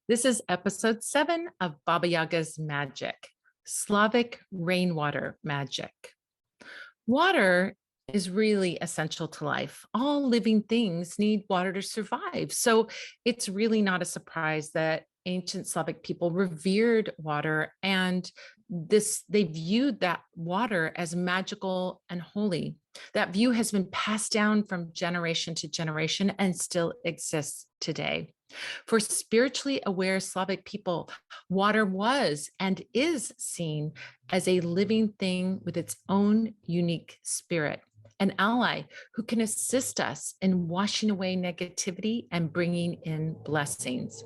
This is episode 7 of Baba Yaga's Magic, Slavic Rainwater Magic. Water is really essential to life. All living things need water to survive. So it's really not a surprise that ancient Slavic people revered water, and they viewed that water as magical and holy. That view has been passed down from generation to generation and still exists today. For spiritually aware Slavic people, water was and is seen as a living thing with its own unique spirit, an ally who can assist us in washing away negativity and bringing in blessings.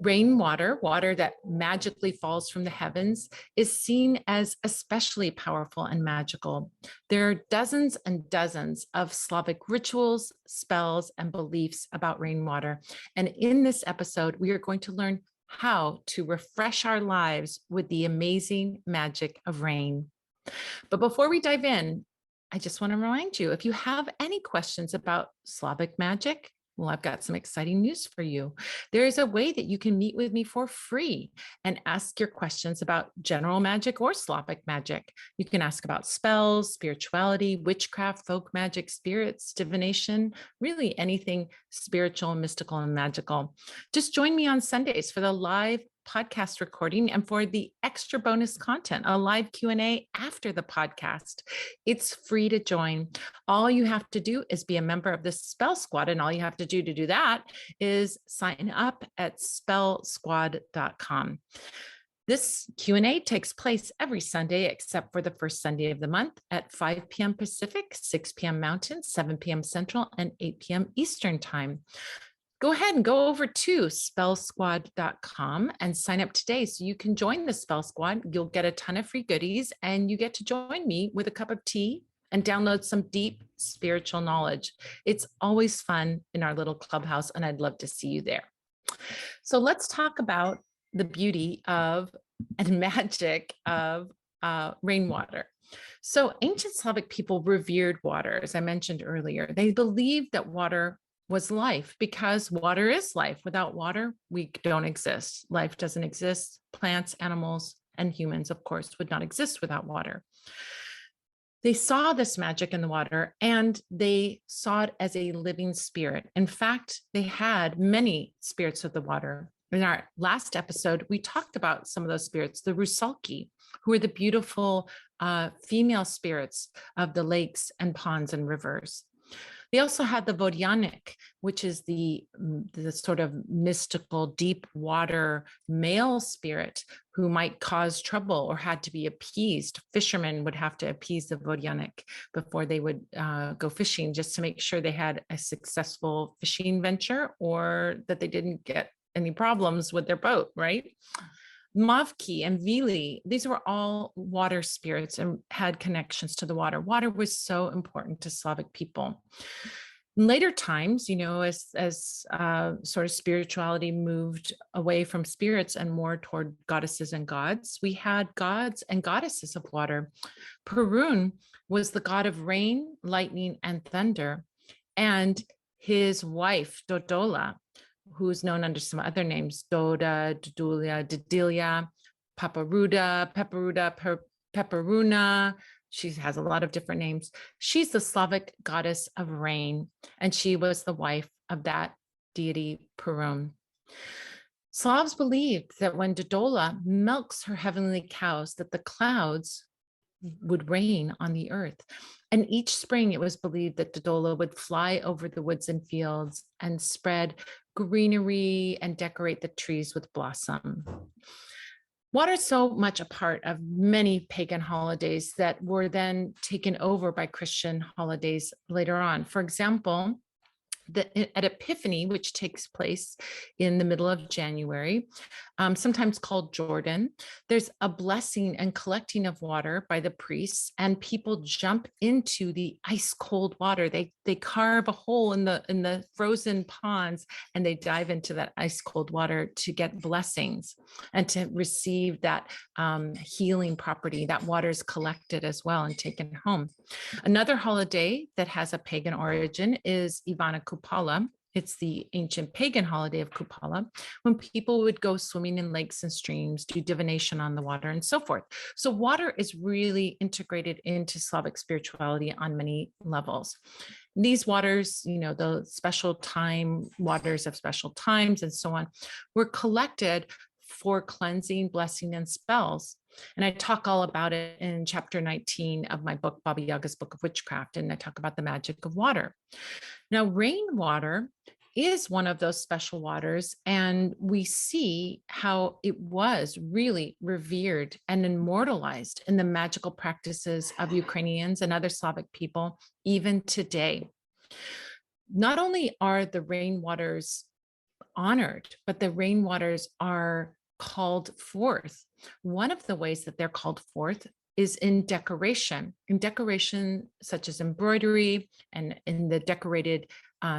Rainwater, water that magically falls from the heavens, is seen as especially powerful and magical. There are dozens and dozens of Slavic rituals, spells, and beliefs about rainwater. And in this episode, we are going to learn how to refresh our lives with the amazing magic of rain. But before we dive in, I just want to remind you, if you have any questions about Slavic magic, well, I've got some exciting news for you. There is a way that you can meet with me for free and ask your questions about general magic or Slavic magic. You can ask about spells, spirituality, witchcraft, folk magic, spirits, divination, really anything spiritual, mystical, and magical. Just join me on Sundays for the live podcast recording and for the extra bonus content, a live Q&A after the podcast. It's free to join. All you have to do is be a member of the Spell Squad, and all you have to do that is sign up at spellsquad.com. This Q&A takes place every Sunday except for the first Sunday of the month at 5 p.m. Pacific, 6 p.m. Mountain, 7 p.m. Central, and 8 p.m. Eastern Time. Go ahead and go over to spellsquad.com and sign up today so you can join the Spell Squad. You'll get a ton of free goodies, and you get to join me with a cup of tea and download some deep spiritual knowledge. It's always fun in our little clubhouse, and I'd love to see you there. So let's talk about the beauty of and magic of rainwater. So ancient Slavic people revered water, as I mentioned earlier. They believed that water was life because water is life. Without water, we don't exist. Life doesn't exist. Plants, animals, and humans, of course, would not exist without water. They saw this magic in the water, and they saw it as a living spirit. In fact, they had many spirits of the water. In our last episode, we talked about some of those spirits, the Rusalki, who are the beautiful female spirits of the lakes and ponds and rivers. They also had the Vodyanik, which is the sort of mystical deep water male spirit who might cause trouble or had to be appeased. Fishermen would have to appease the Vodyanik before they would go fishing, just to make sure they had a successful fishing venture or that they didn't get any problems with their boat, right? Mavki and Vili, these were all water spirits and had connections to the water. Water was so important to Slavic people. In later times, as sort of spirituality moved away from spirits and more toward goddesses and gods, we had gods and goddesses of water. Perun was the god of rain, lightning, and thunder, and his wife, Dodola, who's known under some other names, Doda, Dodulia, Didilia, Pepperuna. She has a lot of different names. She's the Slavic goddess of rain, and she was the wife of that deity, Perun. Slavs believed that when Dodola milks her heavenly cows, that the clouds would rain on the earth. And each spring, it was believed that Dodola would fly over the woods and fields and spread greenery and decorate the trees with blossom. Water is so much a part of many pagan holidays that were then taken over by Christian holidays later on. For example, at Epiphany, which takes place in the middle of January, sometimes called Jordan, there's a blessing and collecting of water by the priests, and people jump into the ice cold water. They carve a hole in the frozen ponds, and they dive into that ice cold water to get blessings and to receive that healing property. That water is collected as well and taken home. Another holiday that has a pagan origin is Ivana Kupala, It's the ancient pagan holiday of Kupala, when people would go swimming in lakes and streams, do divination on the water, and so forth. So water is really integrated into Slavic spirituality on many levels. These waters, the special time waters of special times and so on, were collected for cleansing, blessing, and spells. And I talk all about it in chapter 19 of my book, Baba Yaga's Book of Witchcraft, and I talk about the magic of water. Now, rainwater is one of those special waters, and we see how it was really revered and immortalized in the magical practices of Ukrainians and other Slavic people, even today. Not only are the rainwaters honored, but the rainwaters are called forth. One of the ways that they're called forth is in decoration, such as embroidery and in the decorated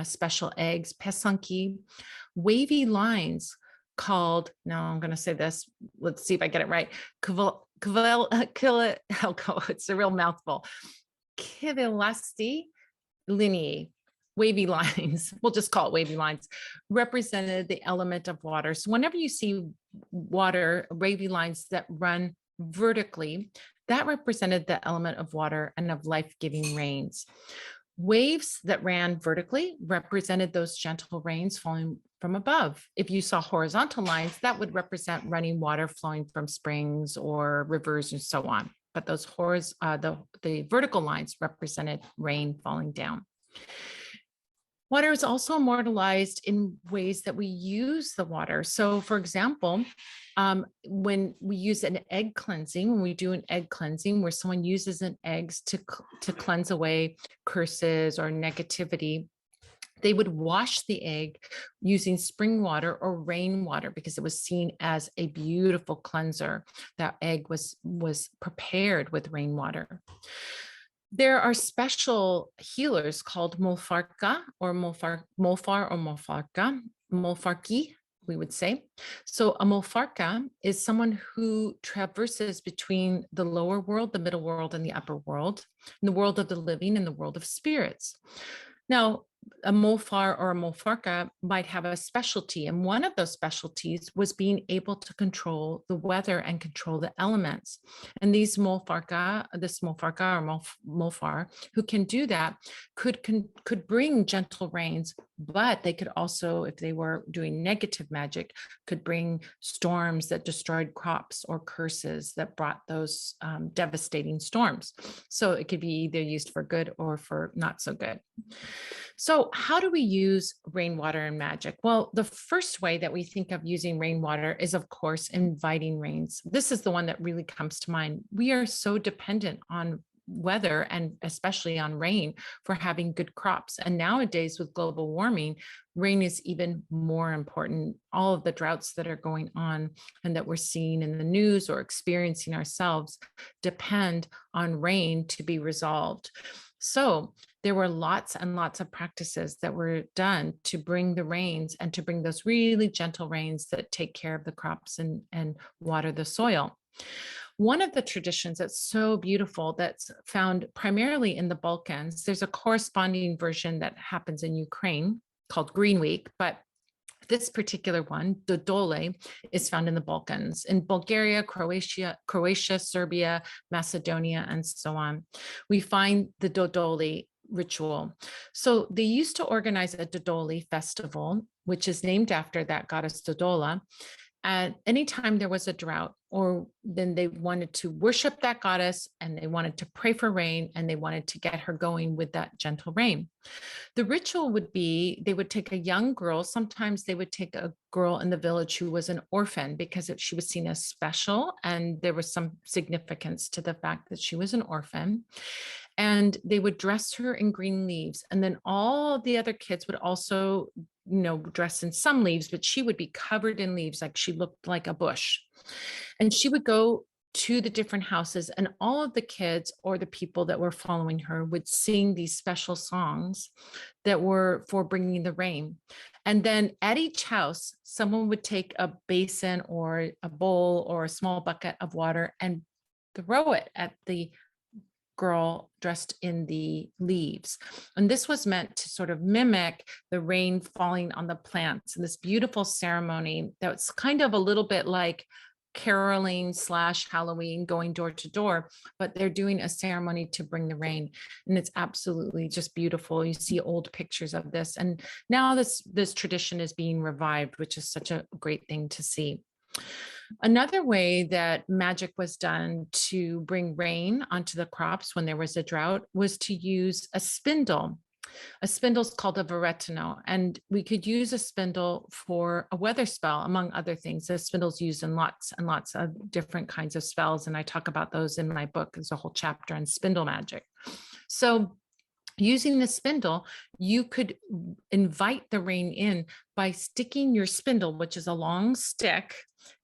special eggs, pesanki, wavy lines called, now I'm going to say this, let's see if I get it right, it's a real mouthful, kivilasti linii, wavy lines, we'll just call it wavy lines, represented the element of water. So whenever you see water, wavy lines that run vertically, that represented the element of water and of life-giving rains. Waves that ran vertically represented those gentle rains falling from above. If you saw horizontal lines, that would represent running water flowing from springs or rivers and so on. But those the vertical lines represented rain falling down. Water is also immortalized in ways that we use the water. So for example, when we use an egg cleansing, when we do an egg cleansing where someone uses an eggs to cleanse away curses or negativity, they would wash the egg using spring water or rainwater because it was seen as a beautiful cleanser. That egg was prepared with rainwater. There are special healers called Mofarka or Mofar or Mofarki, we would say. So a Mofarka is someone who traverses between the lower world, the middle world, and the upper world, in the world of the living and the world of spirits. Now, a Mofar or a Mofarka might have a specialty, and one of those specialties was being able to control the weather and control the elements. And these Mofarka or Mofar, who can do that, could bring gentle rains, but they could also, if they were doing negative magic, could bring storms that destroyed crops or curses that brought those devastating storms. So it could be either used for good or for not so good. So how do we use rainwater in magic? Well, the first way that we think of using rainwater is, of course, inviting rains. This is the one that really comes to mind. We are so dependent on weather and especially on rain for having good crops. And nowadays with global warming, rain is even more important. All of the droughts that are going on and that we're seeing in the news or experiencing ourselves depend on rain to be resolved. So there were lots and lots of practices that were done to bring the rains and to bring those really gentle rains that take care of the crops and water the soil. One of the traditions that's so beautiful that's found primarily in the Balkans, there's a corresponding version that happens in Ukraine called Green Week, but this particular one, Dodoli, is found in the Balkans, in Bulgaria, Croatia, Serbia, Macedonia, and so on. We find the Dodoli ritual. So they used to organize a Dodoli festival, which is named after that goddess Dodola. And anytime there was a drought, or then they wanted to worship that goddess and they wanted to pray for rain and they wanted to get her going with that gentle rain. The ritual would be, they would take a young girl, sometimes they would take a girl in the village who was an orphan because she was seen as special and there was some significance to the fact that she was an orphan. And they would dress her in green leaves. And then all the other kids would also, dress in some leaves, but she would be covered in leaves, like she looked like a bush. And she would go to the different houses, and all of the kids or the people that were following her would sing these special songs that were for bringing the rain. And then at each house, someone would take a basin or a bowl or a small bucket of water and throw it at the girl dressed in the leaves. And this was meant to sort of mimic the rain falling on the plants and this beautiful ceremony that's kind of a little bit like caroling / Halloween, going door to door, but they're doing a ceremony to bring the rain. And it's absolutely just beautiful. You see old pictures of this. And now this tradition is being revived, which is such a great thing to see. Another way that magic was done to bring rain onto the crops when there was a drought was to use a spindle. A spindle is called a veretino, and we could use a spindle for a weather spell, among other things. The spindle's used in lots and lots of different kinds of spells, and I talk about those in my book. There's a whole chapter on spindle magic. So using the spindle, you could invite the rain in by sticking your spindle, which is a long stick,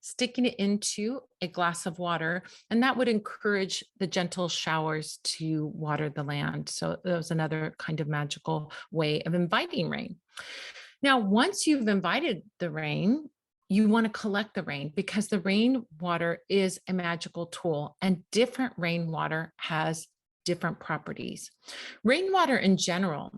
sticking it into a glass of water, and that would encourage the gentle showers to water the land. So that was another kind of magical way of inviting rain. Now, once you've invited the rain, you want to collect the rain because the rainwater is a magical tool, and different rainwater has different properties. Rainwater in general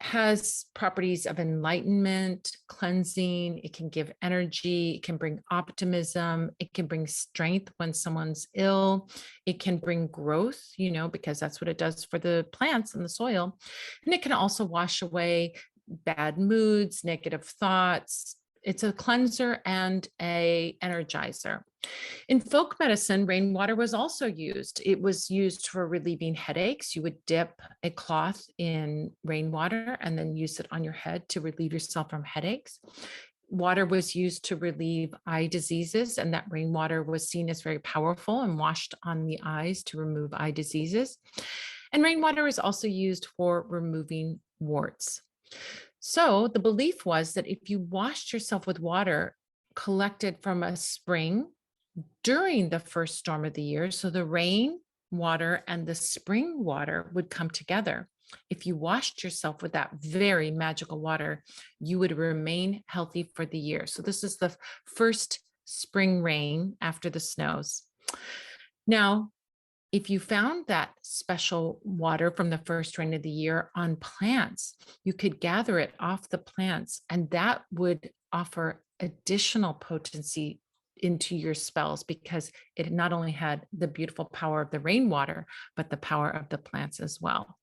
has properties of enlightenment, cleansing. It can give energy. It can bring optimism. It can bring strength when someone's ill. It can bring growth, because that's what it does for the plants and the soil. And it can also wash away bad moods, negative thoughts. It's a cleanser and an energizer. In folk medicine, rainwater was also used. It was used for relieving headaches. You would dip a cloth in rainwater and then use it on your head to relieve yourself from headaches. Water was used to relieve eye diseases, and that rainwater was seen as very powerful and washed on the eyes to remove eye diseases. And rainwater is also used for removing warts. So the belief was that if you washed yourself with water collected from a spring during the first storm of the year, so the rain water and the spring water would come together. If you washed yourself with that very magical water, you would remain healthy for the year. So this is the first spring rain after the snows. Now, if you found that special water from the first rain of the year on plants, you could gather it off the plants, and that would offer additional potency into your spells because it not only had the beautiful power of the rainwater, but the power of the plants as well.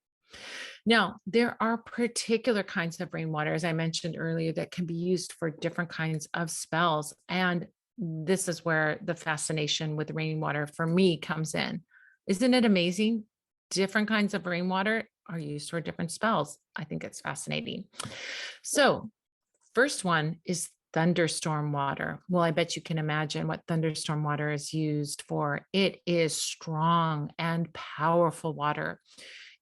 Now, there are particular kinds of rainwater, as I mentioned earlier, that can be used for different kinds of spells. And this is where the fascination with rainwater for me comes in. Isn't it amazing? Different kinds of rainwater are used for different spells. I think it's fascinating. So, first one is thunderstorm water. Well, I bet you can imagine what thunderstorm water is used for. It is strong and powerful water.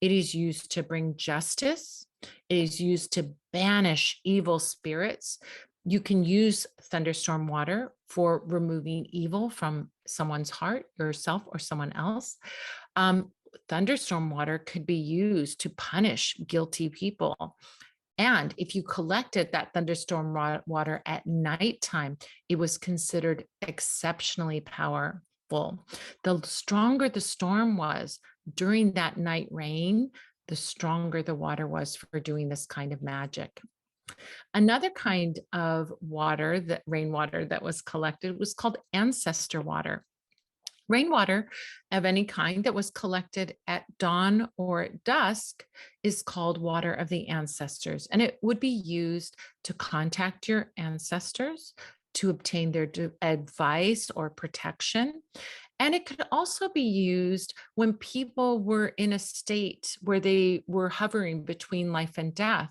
It is used to bring justice. It is used to banish evil spirits. You can use thunderstorm water for removing evil from someone's heart, yourself or someone else. Thunderstorm water could be used to punish guilty people. And if you collected that thunderstorm water at nighttime, it was considered exceptionally powerful. The stronger the storm was during that night rain, the stronger the water was for doing this kind of magic. Another kind of water, that rainwater that was collected, was called ancestor water. Rainwater of any kind that was collected at dawn or at dusk is called water of the ancestors, and it would be used to contact your ancestors, to obtain their advice or protection. And it could also be used when people were in a state where they were hovering between life and death.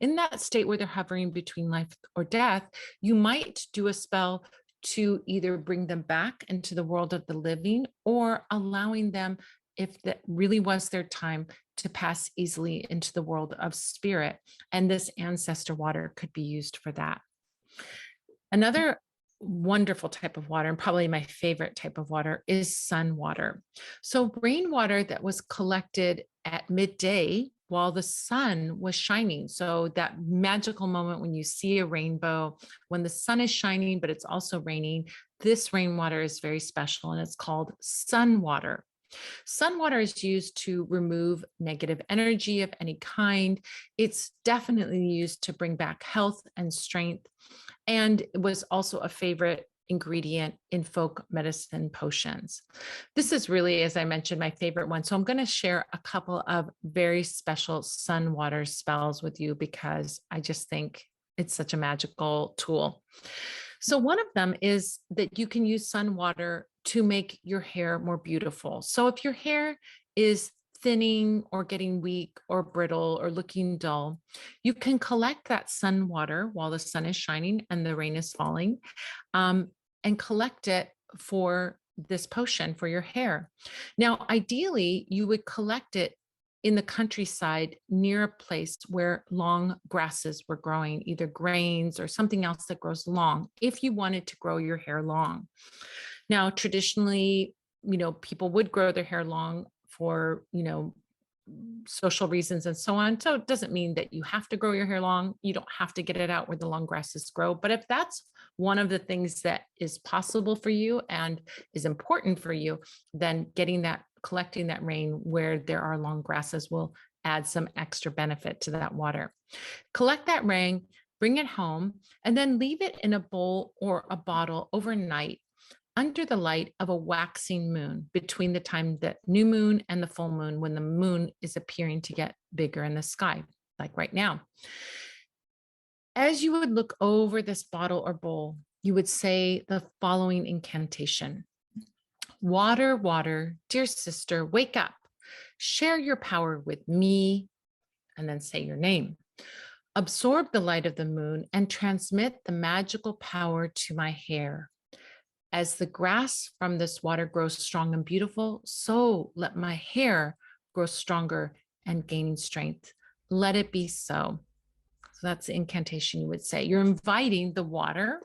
In that state where they're hovering between life or death, you might do a spell to either bring them back into the world of the living or allowing them, if that really was their time, to pass easily into the world of spirit. And this ancestor water could be used for that. Another wonderful type of water, and probably my favorite type of water, is sun water. So rainwater that was collected at midday while the sun was shining. So that magical moment when you see a rainbow, when the sun is shining, but it's also raining, this rainwater is very special and it's called sun water. Sun water is used to remove negative energy of any kind. It's definitely used to bring back health and strength, and it was also a favorite ingredient in folk medicine potions. This is really, as I mentioned, my favorite one. So I'm going to share a couple of very special sun water spells with you because I just think it's such a magical tool. So one of them is that you can use sun water to make your hair more beautiful. So if your hair is thinning or getting weak or brittle or looking dull, you can collect that sun water while the sun is shining and the rain is falling, and collect it for this potion for your hair. Now, ideally, you would collect it in the countryside near a place where long grasses were growing, either grains or something else that grows long, if you wanted to grow your hair long. Now, traditionally, people would grow their hair long for, social reasons and so on. So it doesn't mean that you have to grow your hair long. You don't have to get it out where the long grasses grow. But if that's one of the things that is possible for you and is important for you, then collecting that rain where there are long grasses will add some extra benefit to that water. Collect that rain, bring it home, and then leave it in a bowl or a bottle overnight under the light of a waxing moon between the time that new moon and the full moon, when the moon is appearing to get bigger in the sky, like right now. As you would look over this bottle or bowl, you would say the following incantation: water, water, dear sister, wake up, share your power with me, and then say your name. Absorb the light of the moon and transmit the magical power to my hair. As the grass from this water grows strong and beautiful, so let my hair grow stronger and gaining strength. Let it be so. So that's the incantation you would say. You're inviting the water,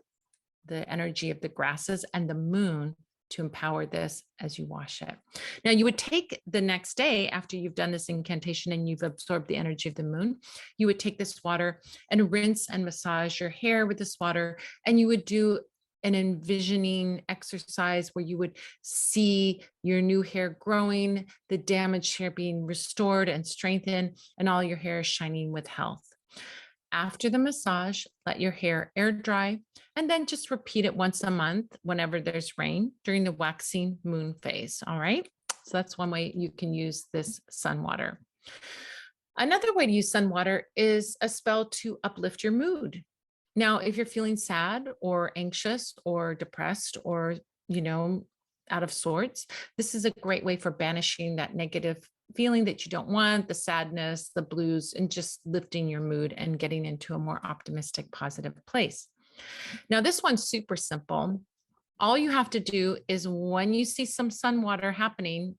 the energy of the grasses, and the moon to empower this as you wash it. Now, you would take the next day after you've done this incantation and you've absorbed the energy of the moon, you would take this water and rinse and massage your hair with this water, and you would do an envisioning exercise where you would see your new hair growing, the damaged hair being restored and strengthened, and all your hair shining with health. After the massage, let your hair air dry, and then just repeat it once a month whenever there's rain during the waxing moon phase. All right. So that's one way you can use this sun water. Another way to use sun water is a spell to uplift your mood. Now, if you're feeling sad or anxious or depressed or, out of sorts, this is a great way for banishing that negative feeling that you don't want, the sadness, the blues, and just lifting your mood and getting into a more optimistic, positive place. Now, this one's super simple. All you have to do is when you see some sun water happening,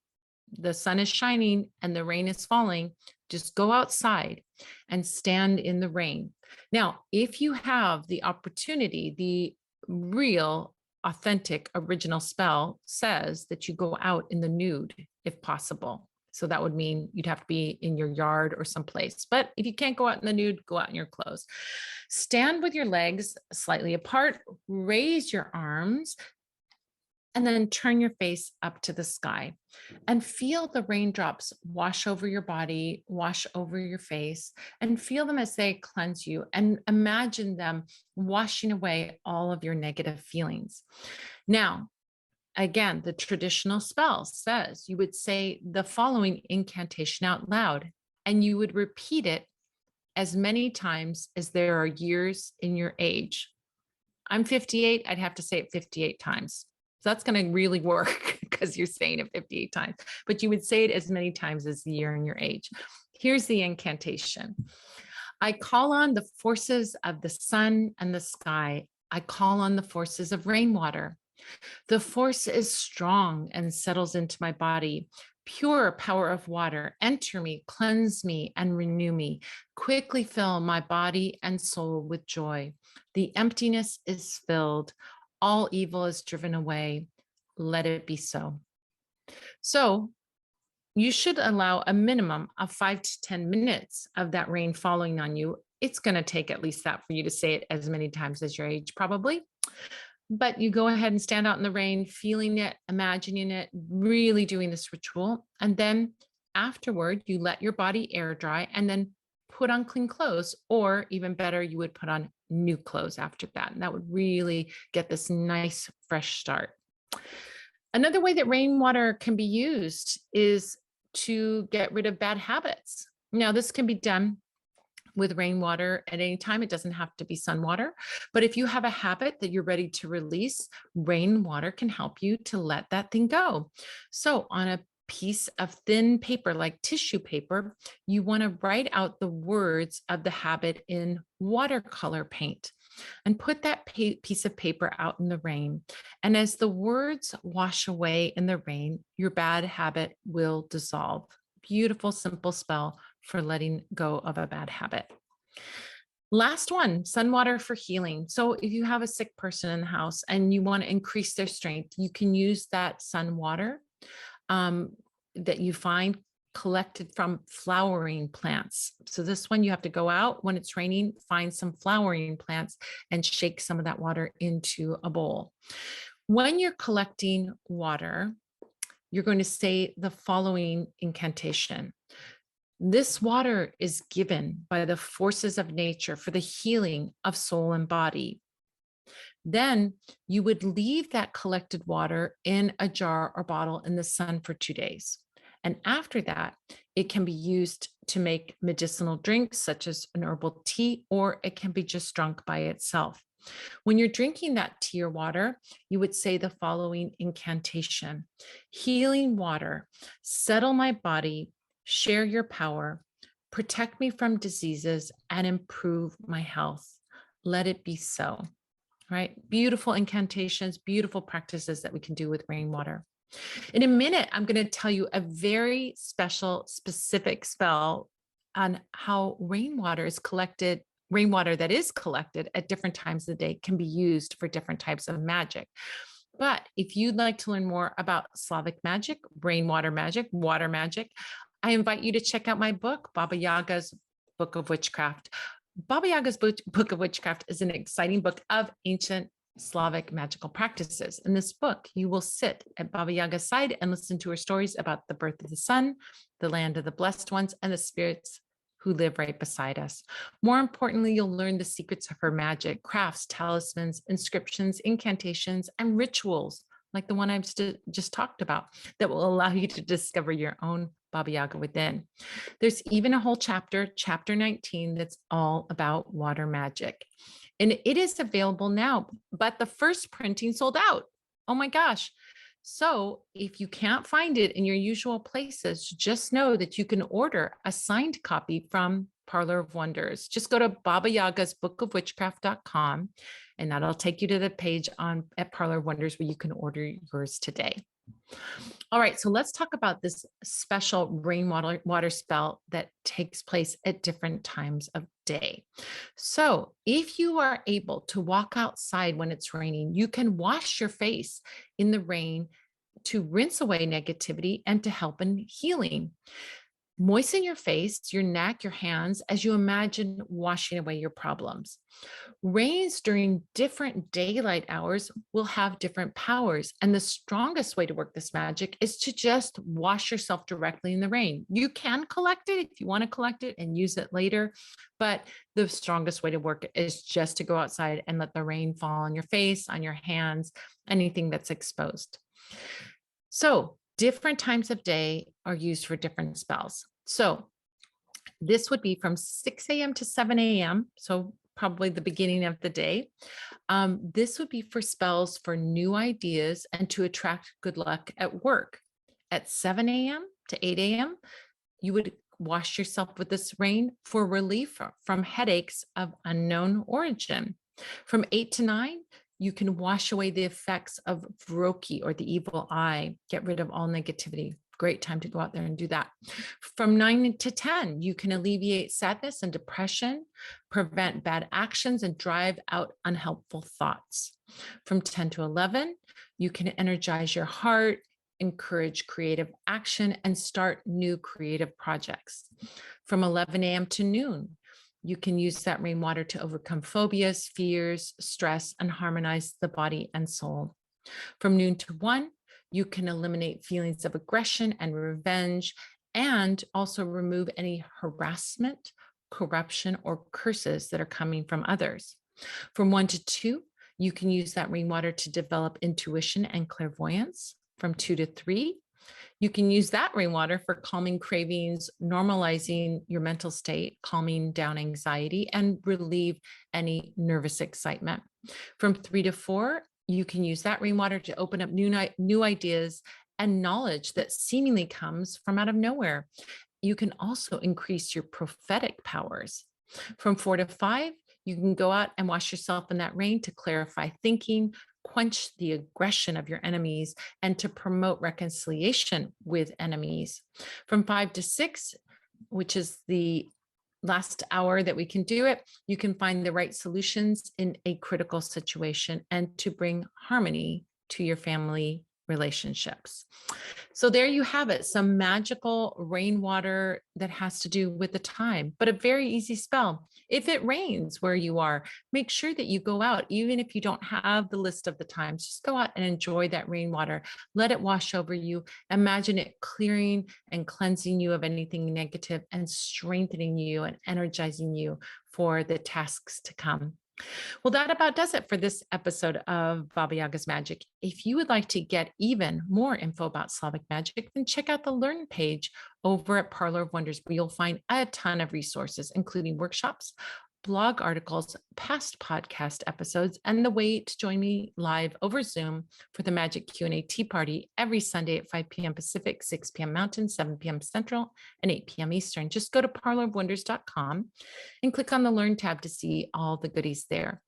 the sun is shining and the rain is falling, just go outside and stand in the rain. Now, if you have the opportunity, the real, authentic, original spell says that you go out in the nude if possible. So that would mean you'd have to be in your yard or someplace. But if you can't go out in the nude, go out in your clothes. Stand with your legs slightly apart, raise your arms, and then turn your face up to the sky and feel the raindrops wash over your body, wash over your face, and feel them as they cleanse you, and imagine them washing away all of your negative feelings. Now, again, the traditional spell says you would say the following incantation out loud, and you would repeat it as many times as there are years in your age. I'm 58, I'd have to say it 58 times. So that's going to really work because you're saying it 58 times, but you would say it as many times as the year in your age. Here's the incantation. I call on the forces of the sun and the sky. I call on the forces of rainwater. The force is strong and settles into my body. Pure power of water, enter me, cleanse me, and renew me. Quickly fill my body and soul with joy. The emptiness is filled. All evil is driven away. Let it be so. So you should allow a minimum of 5 to 10 minutes of that rain falling on you. It's going to take at least that for you to say it as many times as your age, probably. But you go ahead and stand out in the rain, feeling it, imagining it, really doing this ritual. And then afterward, you let your body air dry and then put on clean clothes, or even better, you would put on new clothes after that. And that would really get this nice, fresh start. Another way that rainwater can be used is to get rid of bad habits. Now, this can be done with rainwater at any time. It doesn't have to be sun water. But if you have a habit that you're ready to release, rainwater can help you to let that thing go. So on a piece of thin paper, like tissue paper, you want to write out the words of the habit in watercolor paint and put that piece of paper out in the rain. And as the words wash away in the rain, your bad habit will dissolve. Beautiful, simple spell for letting go of a bad habit. Last one, sun water for healing. So if you have a sick person in the house and you want to increase their strength, you can use that sun water that you find collected from flowering plants. So this one, you have to go out when it's raining, find some flowering plants and shake some of that water into a bowl. When you're collecting water, you're going to say the following incantation. This water is given by the forces of nature for the healing of soul and body. Then you would leave that collected water in a jar or bottle in the sun for 2 days. And after that, it can be used to make medicinal drinks such as an herbal tea, or it can be just drunk by itself. When you're drinking that tea or water, you would say the following incantation: healing water, settle my body, share your power, protect me from diseases, and improve my health. Let it be so. Right? Beautiful incantations, beautiful practices that we can do with rainwater. In a minute, I'm going to tell you a very special, specific spell on how rainwater that is collected at different times of the day can be used for different types of magic. But if you'd like to learn more about Slavic magic, rainwater magic, water magic, I invite you to check out my book, Baba Yaga's Book of Witchcraft. Baba Yaga's Book of Witchcraft is an exciting book of ancient Slavic magical practices. In this book, you will sit at Baba Yaga's side and listen to her stories about the birth of the sun, the land of the blessed ones, and the spirits who live right beside us. More importantly, you'll learn the secrets of her magic, crafts, talismans, inscriptions, incantations, and rituals like the one I've just talked about that will allow you to discover your own Baba Yaga within. There's even a whole chapter, chapter 19, that's all about water magic. And it is available now, but the first printing sold out. Oh my gosh. So if you can't find it in your usual places, just know that you can order a signed copy from Parlor of Wonders. Just go to Baba Yaga's bookofwitchcraft.com and that'll take you to the page at Parlor of Wonders where you can order yours today. All right, so let's talk about this special rainwater spell that takes place at different times of day. So if you are able to walk outside when it's raining, you can wash your face in the rain to rinse away negativity and to help in healing. Moisten your face, your neck, your hands as you imagine washing away your problems. Rains during different daylight hours will have different powers. And the strongest way to work this magic is to just wash yourself directly in the rain. You can collect it if you want to collect it and use it later. But the strongest way to work it is just to go outside and let the rain fall on your face, on your hands, anything that's exposed. So different times of day are used for different spells. So this would be from 6 a.m. to 7 a.m. So probably the beginning of the day. This would be for spells for new ideas and to attract good luck at work. At 7 a.m. to 8 a.m., you would wash yourself with this rain for relief from headaches of unknown origin. From 8 to 9, you can wash away the effects of Vroki or the evil eye, get rid of all negativity. Great time to go out there and do that. From 9 to 10, you can alleviate sadness and depression, prevent bad actions, and drive out unhelpful thoughts. From 10 to 11, you can energize your heart, encourage creative action, and start new creative projects. From 11 a.m. to noon, You can use that rainwater to overcome phobias, fears, stress, and harmonize the body and soul. From noon to 1, you can eliminate feelings of aggression and revenge, and also remove any harassment, corruption, or curses that are coming from others. From 1 to 2, you can use that rainwater to develop intuition and clairvoyance. From 2 to 3, you can use that rainwater for calming cravings, normalizing your mental state, calming down anxiety, and relieve any nervous excitement. From 3 to 4, you can use that rainwater to open up new ideas and knowledge that seemingly comes from out of nowhere. You can also increase your prophetic powers. From 4 to 5, you can go out and wash yourself in that rain to clarify thinking, quench the aggression of your enemies, and to promote reconciliation with enemies. From 5 to 6, which is the last hour that we can do it, you can find the right solutions in a critical situation and to bring harmony to your family relationships. So there you have it, some magical rainwater that has to do with the time, but a very easy spell. If it rains where you are, make sure that you go out, even if you don't have the list of the times, just go out and enjoy that rainwater. Let it wash over you. Imagine it clearing and cleansing you of anything negative and strengthening you and energizing you for the tasks to come. Well, that about does it for this episode of Baba Yaga's Magic. If you would like to get even more info about Slavic magic, then check out the Learn page over at Parlor of Wonders, where you'll find a ton of resources, including workshops, blog articles, past podcast episodes, and the way to join me live over Zoom for the Magic Q&A Tea Party every Sunday at 5 p.m. Pacific, 6 p.m. Mountain, 7 p.m. Central, and 8 p.m. Eastern. Just go to parlorofwonders.com and click on the Learn tab to see all the goodies there.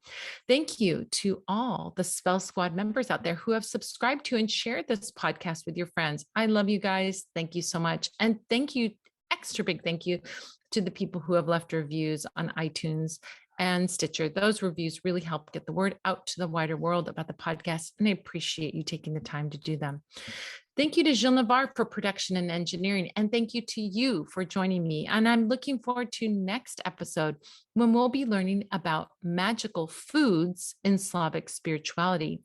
Thank you to all the Spell Squad members out there who have subscribed to and shared this podcast with your friends. I love you guys. Thank you so much. And thank you, extra big thank you to the people who have left reviews on iTunes and Stitcher. Those reviews really help get the word out to the wider world about the podcast, and I appreciate you taking the time to do them. Thank you to Gilles Navarre for production and engineering, and thank you to you for joining me. And I'm looking forward to next episode when we'll be learning about magical foods in Slavic spirituality.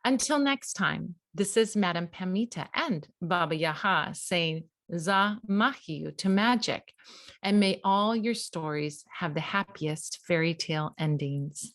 Until next time, this is Madame Pamita and Baba Yaga saying Za Mahiu to magic, and may all your stories have the happiest fairy tale endings.